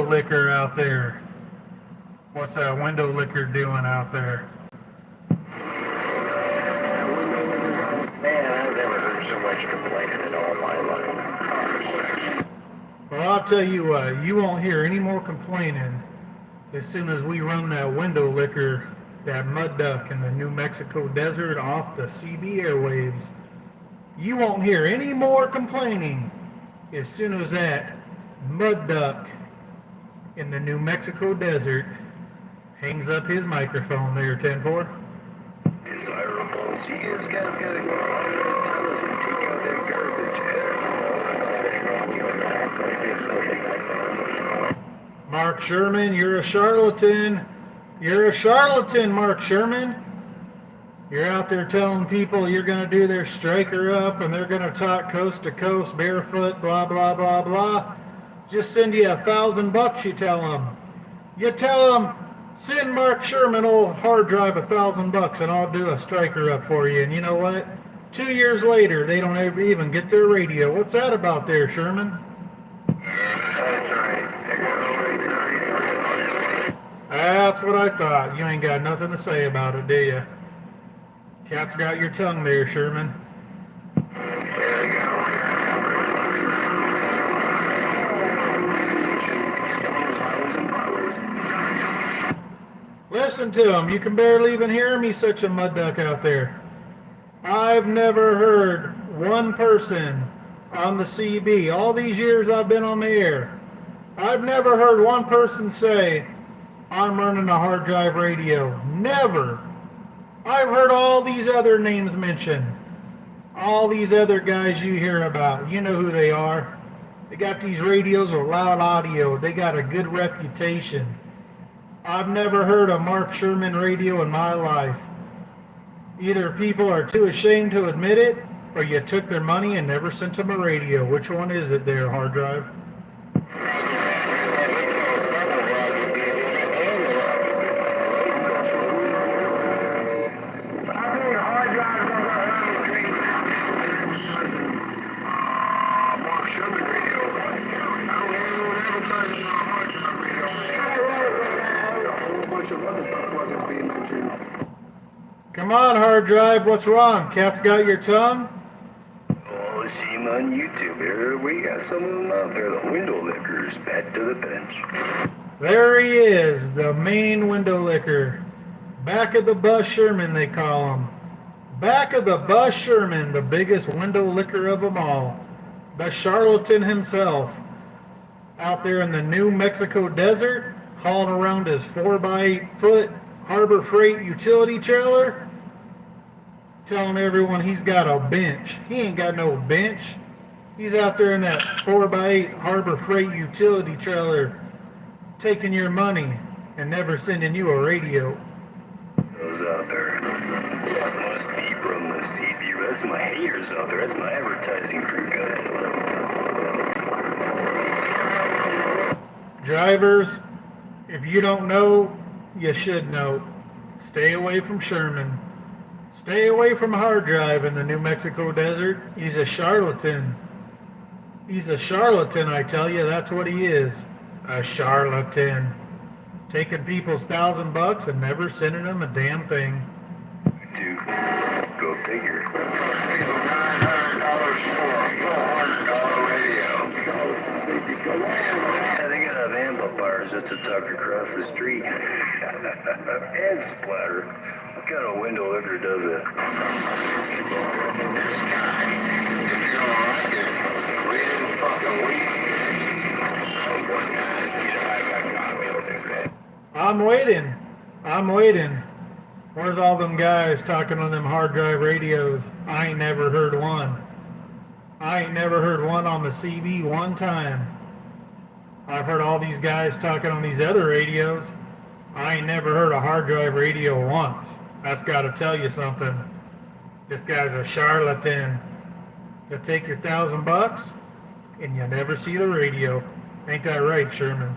liquor out there? What's that window liquor doing out there? Man, I've never heard so much complaining in all my life. Well, I'll tell you what, you won't hear any more complaining as soon as we run that window liquor, that mud duck in the New Mexico desert off the CB airwaves. You won't hear any more complaining as soon as that mud duck in the New Mexico desert hangs up his microphone there, 10-4. Desirable, she is getting take out that garbage. Mark Sherman, you're a charlatan. You're a charlatan, Mark Sherman. You're out there telling people you're going to do their striker up and they're going to talk coast to coast, barefoot, blah, blah, blah, blah. Just send you $1,000, you tell them. You tell them, send Mark Sherman old hard drive $1,000 and I'll do a striker up for you. And you know what? 2 years later, they don't ever even get their radio. What's that about there, Sherman? That's what I thought. You ain't got nothing to say about it, do you? Cat's got your tongue there, Sherman. Listen to him. You can barely even hear him. He's such a mud duck out there. I've never heard one person on the CB, all these years I've been on the air, I've never heard one person say, I'm running a hard drive radio. Never. I've heard all these other names mentioned. All these other guys you hear about. You know who they are. They got these radios with loud audio. They got a good reputation. I've never heard a Mark Sherman radio in my life. Either people are too ashamed to admit it, or you took their money and never sent them a radio. Which one is it there, hard drive? Come on, hard drive. What's wrong? Cat's got your tongue? Oh, see him on YouTube here. We got some of them out there, the window lickers, back to the bench. There he is, the main window licker. Back of the bus Sherman, they call him. Back of the bus Sherman, the biggest window licker of them all. The charlatan himself. Out there in the New Mexico desert, hauling around his 4x8 foot Harbor Freight utility trailer, telling everyone he's got a bench. He ain't got no bench. He's out there in that 4x8 Harbor Freight utility trailer, taking your money and never sending you a radio. Those out there must be from the CB. That's my haters out there. That's my advertising crew guys. Drivers, if you don't know, you should know. Stay away from Sherman. Stay away from hard drive in the New Mexico desert. He's a charlatan. He's a charlatan, I tell you. That's what he is. A charlatan. Taking people's $1,000 and never sending them a damn thing. Dude, go figure. Yeah, they gotta have amplifiers just to tuck across the street. And splatter. What kind of window licker does it? I'm waiting. I'm waiting. Where's all them guys talking on them hard drive radios? I ain't never heard one. I ain't never heard one on the CB one time. I've heard all these guys talking on these other radios. I ain't never heard a hard drive radio once. That's got to tell you something. This guy's a charlatan. He'll take your $1,000 and you never see the radio. Ain't that right, Sherman?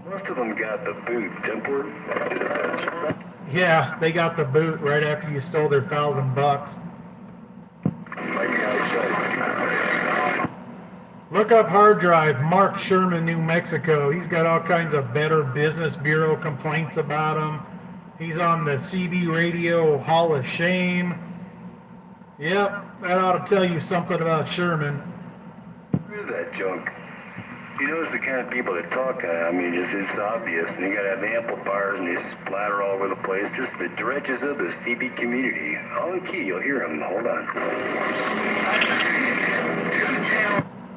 Most of them got the boot tempered. Yeah, they got the boot right after you stole their $1,000. Look up hard drive, Mark Sherman, New Mexico. He's got all kinds of Better Business Bureau complaints about him. He's on the CB Radio Hall of Shame. Yep, that ought to tell you something about Sherman. Where's that junk? You know, it's the kind of people that talk, it's obvious. And you gotta have amplifiers and they splatter all over the place. Just the dredges of the CB community. On the key, you'll hear them. Hold on.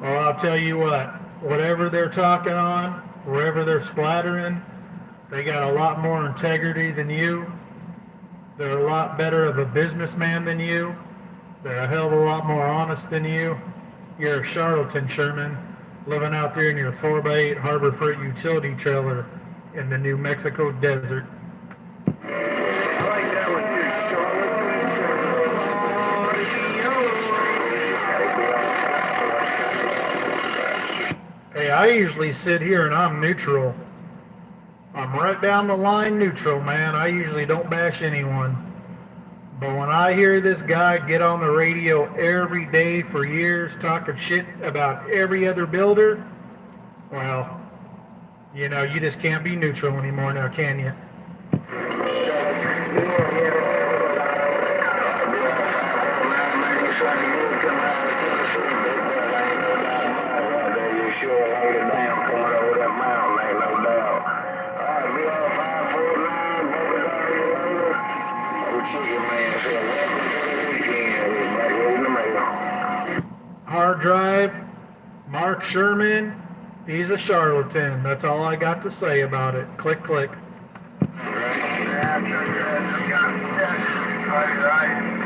Well, I'll tell you what, whatever they're talking on, wherever they're splattering, they got a lot more integrity than you. They're a lot better of a businessman than you. They're a hell of a lot more honest than you. You're a charlatan, Sherman, living out there in your 4x8 Harbor Freight utility trailer in the New Mexico desert. Hey, I usually sit here and I'm neutral. I'm right down the line neutral, man. I usually don't bash anyone. But when I hear this guy get on the radio every day for years talking shit about every other builder, well, you know, you just can't be neutral anymore now, can you? Hard drive, Mark Sherman, he's a charlatan. That's all I got to say about it. Click, click. Right.